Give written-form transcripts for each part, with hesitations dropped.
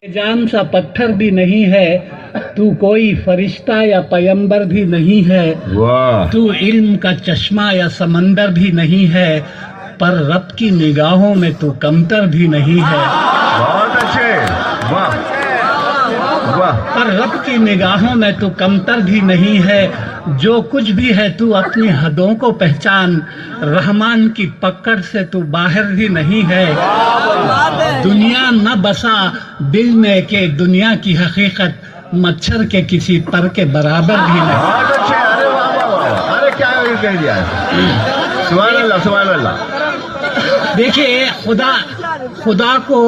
جان سا پتھر بھی نہیں ہے، تو کوئی فرشتہ یا پیمبر بھی نہیں ہے، واہ تو علم کا چشمہ یا سمندر بھی نہیں ہے، پر رب کی نگاہوں میں تو کمتر بھی نہیں ہے، بہت اچھے، واہ واہ پر رب کی نگاہوں میں تو کمتر بھی نہیں ہے، جو کچھ بھی ہے تو اپنی حدوں کو پہچان، رحمان کی پکڑ سے تو باہر بھی نہیں ہے، دنیا نہ بسا دل میں کہ دنیا کی حقیقت مچھر کے کسی پر کے برابر بھی نہیں۔ بہت اچھے، ارے واہ واہ واہ، ارے کیا کہہ دیا ہے، سبحان اللہ سبحان اللہ۔ دیکھیے خدا کو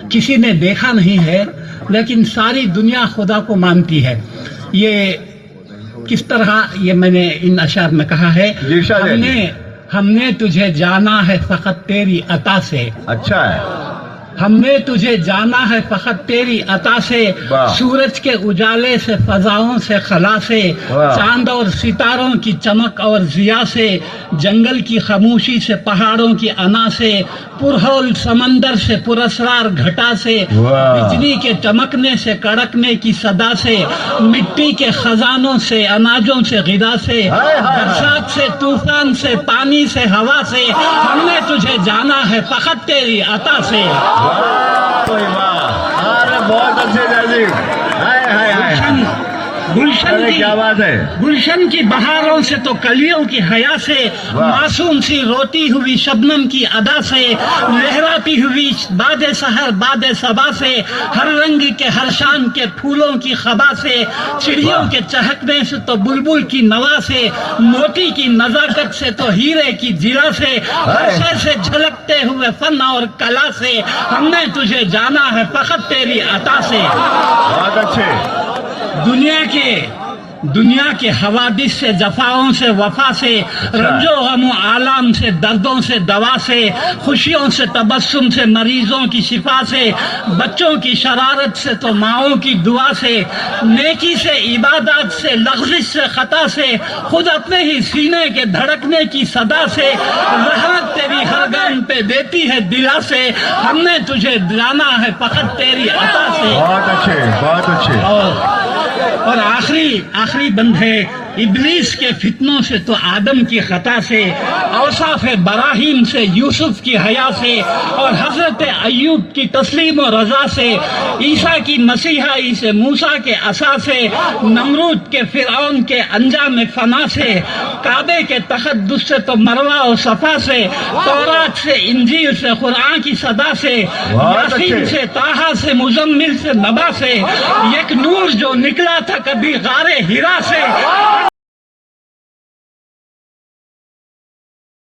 کسی نے دیکھا نہیں ہے، لیکن ساری دنیا خدا کو مانتی ہے۔ یہ کس طرح، یہ میں نے ان اشعار میں کہا ہے، جی ارشاد ہم نے تجھے جانا ہے فقط تیری عطا سے، اچھا ہے، ہم نے تجھے جانا ہے فقط تیری عطا سے، واہ سورج کے اجالے سے، فضاؤں سے، خلا سے، واہ چاند اور ستاروں کی چمک اور ضیاء سے، جنگل کی خاموشی سے، پہاڑوں کی انا سے، پرہول سمندر سے، پراسرار گھٹا سے، واہ بجلی کے چمکنے سے، کڑکنے کی صدا سے، مٹی کے خزانوں سے، اناجوں سے، غذا سے، ہائے ہائے۔ برسات سے، طوفان سے، پانی سے، ہوا سے، ہم نے تجھے جانا ہے فقط تیری عطا سے۔ واہ واہ، ارے بہت اچھے جی، ہائے ہائے ہائے، گلشن کی بہاروں سے تو کلیوں کی حیا سے، واہ معصوم سی روتی ہوئی شبنم کی ادا سے، لہراتی ہوئی باد سحر باد صبا سے، ہر رنگ کے ہر شان کے پھولوں کی خبا سے، چڑیوں واہ کے چہکنے سے تو بلبل کی نوا سے، موتی کی نزاکت سے تو ہیرے کی جرا سے، ہر شے سے جھلکتے ہوئے فن اور کلا سے، ہم نے تجھے جانا ہے فقط تیری عطا سے۔ بہت اچھے، دنیا کے حوادث سے، جفاؤں سے، وفا سے، رنج و غم و آلام سے، دردوں سے، دوا سے، خوشیوں سے، تبسم سے، مریضوں کی شفا سے، بچوں کی شرارت سے تو ماؤں کی دعا سے، نیکی سے، عبادات سے، لغزش سے، خطا سے، خود اپنے ہی سینے کے دھڑکنے کی صدا سے، رحمت تیری ہر گام پہ دیتی ہے دلا سے، ہم نے تجھے جانا ہے فقط تیری عطا سے۔ بہت اچھے، بہت اچھے، اور آخری بند ہے، ابلیس کے فتنوں سے تو آدم کی خطا سے، اوصاف براہیم سے، یوسف کی حیا سے، اور حضرت ایوب کی تسلیم و رضا سے، عیسیٰ کی مسیحائی سے، موسیٰ کے عصا سے، نمرود کے فرعون کے انجام فنا سے، کعبے کے تقدس سے تو مروہ و صفا سے، تورات سے، انجیل سے، قرآن کی صدا سے، یاسین سے، طٰہٰ سے، مزمل سے، نبا سے، ایک نور جو نکلا تھا کبھی غار ہرا سے،